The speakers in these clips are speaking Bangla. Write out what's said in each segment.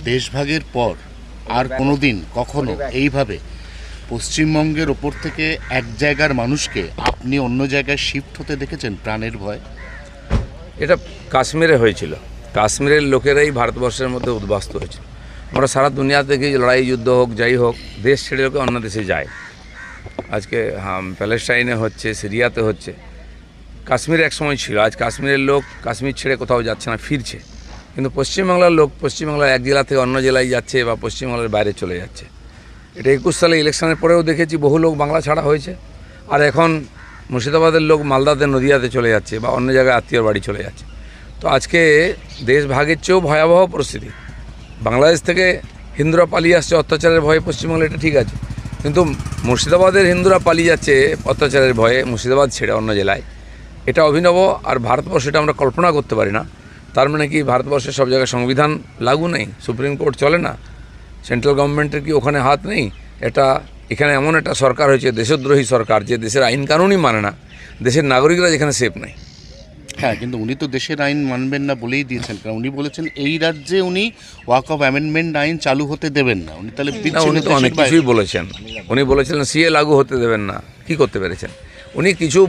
দেশভাগের পর আর কোনোদিন কখনো এইভাবে পশ্চিমবঙ্গের ওপর থেকে এক জায়গার মানুষকে আপনি অন্য জায়গায় শিফট হতে দেখেছেন প্রাণের ভয়? এটা কাশ্মীরে হয়েছিল। কাশ্মীরের লোকেরাই ভারতবর্ষের মধ্যে উদ্বাস্ত হয়েছিল। আমরা সারা দুনিয়া থেকে লড়াই যুদ্ধ হোক যাই হোক, দেশ ছেড়ে লোকে অন্য দেশে যায়। আজকে প্যালেস্টাইনে হচ্ছে, সিরিয়াতে হচ্ছে, কাশ্মীরে এক সময় ছিল। আজ কাশ্মীরের লোক কাশ্মীর ছেড়ে কোথাও যাচ্ছে না, ফিরছে। কিন্তু পশ্চিমবাংলার লোক পশ্চিমবাংলার এক জেলা থেকে অন্য জেলায় যাচ্ছে বা পশ্চিমবাংলার বাইরে চলে যাচ্ছে। এটা 21 সালে ইলেকশনের পরেও দেখেছি, বহু লোক বাংলা ছাড়া হয়েছে। আর এখন মুর্শিদাবাদের লোক মালদাতে, নদিয়াতে চলে যাচ্ছে বা অন্য জায়গায় আত্মীয়র বাড়ি চলে যাচ্ছে। তো আজকে দেশ ভাগের চেয়েও ভয়াবহ পরিস্থিতি। বাংলাদেশ থেকে হিন্দুরা পালিয়ে আসছে অত্যাচারের ভয়ে পশ্চিমবাংলা, এটা ঠিক আছে। কিন্তু মুর্শিদাবাদের হিন্দুরা পালিয়ে যাচ্ছে অত্যাচারের ভয়ে মুর্শিদাবাদ ছেড়ে অন্য জেলায়, এটা অভিনব। আর ভারতবর্ষে এটা আমরা কল্পনা করতে পারি না। তার মানে কি ভারতবর্ষের সব জায়গায় সংবিধান লাগু নেই, সুপ্রিম কোর্ট চলে না, সেন্ট্রাল গভর্নমেন্টের কি ওখানে হাত নেই? এটা এখানে এমন একটা সরকার হয়েছে, দেশদ্রোহী সরকার, যে দেশের আইন কানুনই মানে না, দেশের নাগরিকরা যেখানে সেফ নেই। হ্যাঁ, কিন্তু উনি তো দেশের আইন মানবেন না বলেই দিয়েছেন, কারণ উনি বলেছেন এই রাজ্যে উনি ওয়াক অফ অ্যামেন্ডমেন্ট আইন চালু হতে দেবেন না। উনি তাহলে উনি তো অনেক কিছুই বলেছেন। উনি বলেছিলেন সিএ লাগু হতে দেবেন না, কি করতে পেরেছেন? উনি কিছু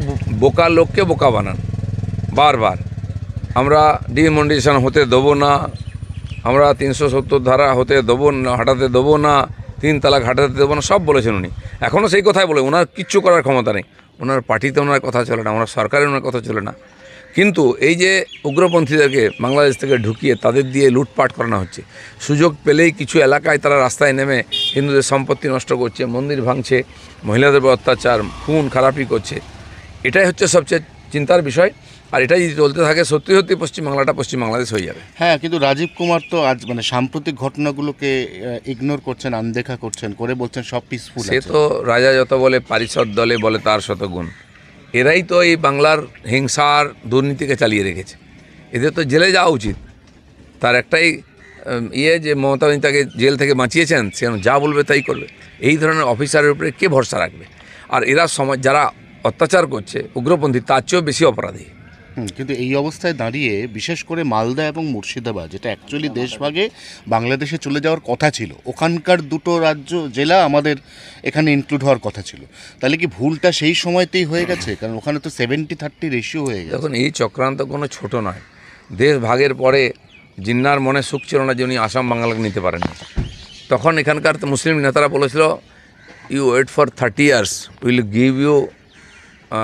বোকা লোককে বোকা বানান বারবার। আমরা ডিমন্ডিশন হতে দেবো না, আমরা 370 ধারা হতে দেবো না, হাঁটাতে দেবো না, 3 তালাক হাঁটাতে দেবো না, সব বলেছেন উনি। এখনও সেই কথাই বলে। ওনার কিচ্ছু করার ক্ষমতা নেই। ওনার পার্টিতে ওনার কথা চলে না, ওনার সরকারে ওনার কথা চলে না। কিন্তু এই যে উগ্রপন্থীদেরকে বাংলাদেশ থেকে ঢুকিয়ে তাদের দিয়ে লুটপাট করানো হচ্ছে, সুযোগ পেলেই কিছু এলাকায় তারা রাস্তায় নেমে হিন্দুদের সম্পত্তি নষ্ট করছে, মন্দির ভাঙছে, মহিলাদের উপর অত্যাচার, খুন খারাপি করছে। এটাই হচ্ছে সবচেয়ে চিন্তার বিষয়। আর এটাই যদি চলতে থাকে, সত্যি সত্যি পশ্চিমবাংলাটা পশ্চিম বাংলাদেশ হয়ে যাবে। হ্যাঁ, কিন্তু রাজীব কুমার তো আজ সাম্প্রতিক ঘটনাগুলোকে ইগনোর করছেন, আনদেখা করছেন, করে বলছেন সব পিসফুল। সে তো রাজা যত বলে পারিষদ দলে বলে তার শতগুণ। এরাই তো এই বাংলার হিংসার দুর্নীতিকে চালিয়ে রেখেছে। এদের তো জেলে যাওয়া উচিত। তার একটাই যে মমতা তাকে জেল থেকে বাঁচিয়েছেন, সে যা বলবে তাই করবে। এই ধরনের অফিসারের উপরে কে ভরসা রাখবে? আর এরা সমাজ যারা অত্যাচার করছে উগ্রপন্থী, তার চেয়েও বেশি অপরাধী। কিন্তু এই অবস্থায় দাঁড়িয়ে বিশেষ করে মালদা এবং মুর্শিদাবাদ, যেটা অ্যাকচুয়ালি দেশভাগে বাংলাদেশে চলে যাওয়ার কথা ছিল, ওখানকার দুটো রাজ্য জেলা আমাদের এখানে ইনক্লুড হওয়ার কথা ছিল। তাহলে কি ভুলটা সেই সময়তেই হয়ে গেছে? কারণ ওখানে তো 70-30 রেশিও হয়ে গেছে। এখন এই চক্রান্ত কোনো ছোট নয়। দেশ ভাগের পরে জিন্নার মনে সুখ ছিল না যে উনি আসাম বাংলাকে নিতে পারেন। তখন এখানকার তো মুসলিম নেতারা বলেছিল, you wait for 30 years, will give you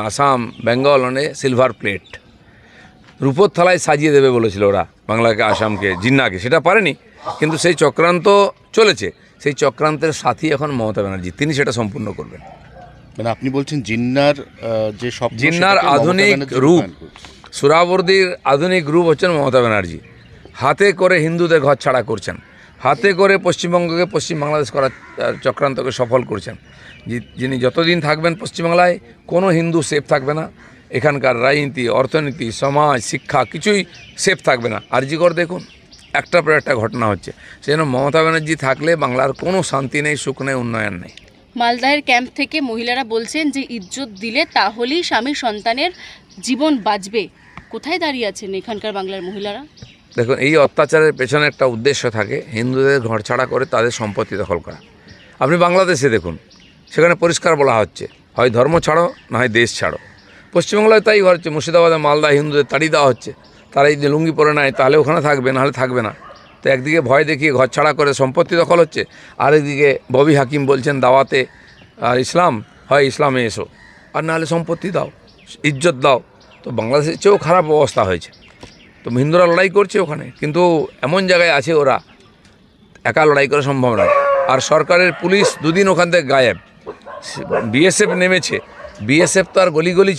Assam Bengal on a silver plate. রূপোর থালায় সাজিয়ে দেবে বলেছিল ওরা বাংলাকে, আসামকে, জিন্নাকে। সেটা পারেনি, কিন্তু সেই চক্রান্ত চলেছে। সেই চক্রান্তের সাথী এখন মমতা ব্যানার্জি, তিনি সেটা সম্পূর্ণ করবেন। মানে আপনি বলছেন জিন্নার যে সব জিন্নার আধুনিক রূপ, সুরাবর্দির আধুনিক রূপ হচ্ছেন মমতা ব্যানার্জি। হাতে করে হিন্দুদের ঘর ছাড়া করছেন, হাতে করে পশ্চিমবঙ্গকে, পশ্চিম বাংলাদেশ করার চক্রান্তকে সফল করছেন। যিনি যতদিন থাকবেন পশ্চিমবাংলায়, কোনো হিন্দু সেফ থাকবে না। এখানকার রাজনীতি, অর্থনীতি, সমাজ, শিক্ষা কিছুই সেফ থাকবে না। আরজিকর দেখুন, একটার পর একটা ঘটনা হচ্ছে। সেজন্য মমতা ব্যানার্জি থাকলে বাংলার কোনো শান্তি নেই, সুখ নেই, উন্নয়ন নেই। মালদাহের ক্যাম্প থেকে মহিলারা বলছেন যে ইজ্জত দিলে তাহলেই স্বামী সন্তানের জীবন বাঁচবে। কোথায় দাঁড়িয়ে আছেন এখানকার বাংলার মহিলারা? দেখুন, এই অত্যাচারের পেছনে একটা উদ্দেশ্য থাকে, হিন্দুদের ঘর ছাড়া করে তাদের সম্পত্তি দখল করা। আপনি বাংলাদেশে দেখুন, সেখানে পরিষ্কার বলা হচ্ছে, হয় ধর্ম ছাড়ো, না হয় দেশ ছাড়ো। পশ্চিমবাংলায় তাই হচ্ছে। মুর্শিদাবাদে, মালদা হিন্দুদের তাড়িয়ে দেওয়া হচ্ছে। তারা যদি লুঙ্গি পরে নেয় তাহলে ওখানে থাকবে, নাহলে থাকবে না। তো একদিকে ভয় দেখিয়ে ঘর ছাড়া করে সম্পত্তি দখল হচ্ছে, আরেকদিকে ববি হাকিম বলছেন দাওয়াতে, আর ইসলাম হয় ইসলামে এসো, আর নাহলে সম্পত্তি দাও, ইজ্জত দাও। তো বাংলাদেশের চেয়েও খারাপ অবস্থা হয়েছে। তো হিন্দুরা লড়াই করছে ওখানে, কিন্তু এমন জায়গায় আছে ওরা, একা লড়াই করা সম্ভব নয়। আর সরকারের পুলিশ 2 দিন ওখান থেকে গায়েব। বিএসএফ নেমেছে, বিএসএফ তো আর গলি গলি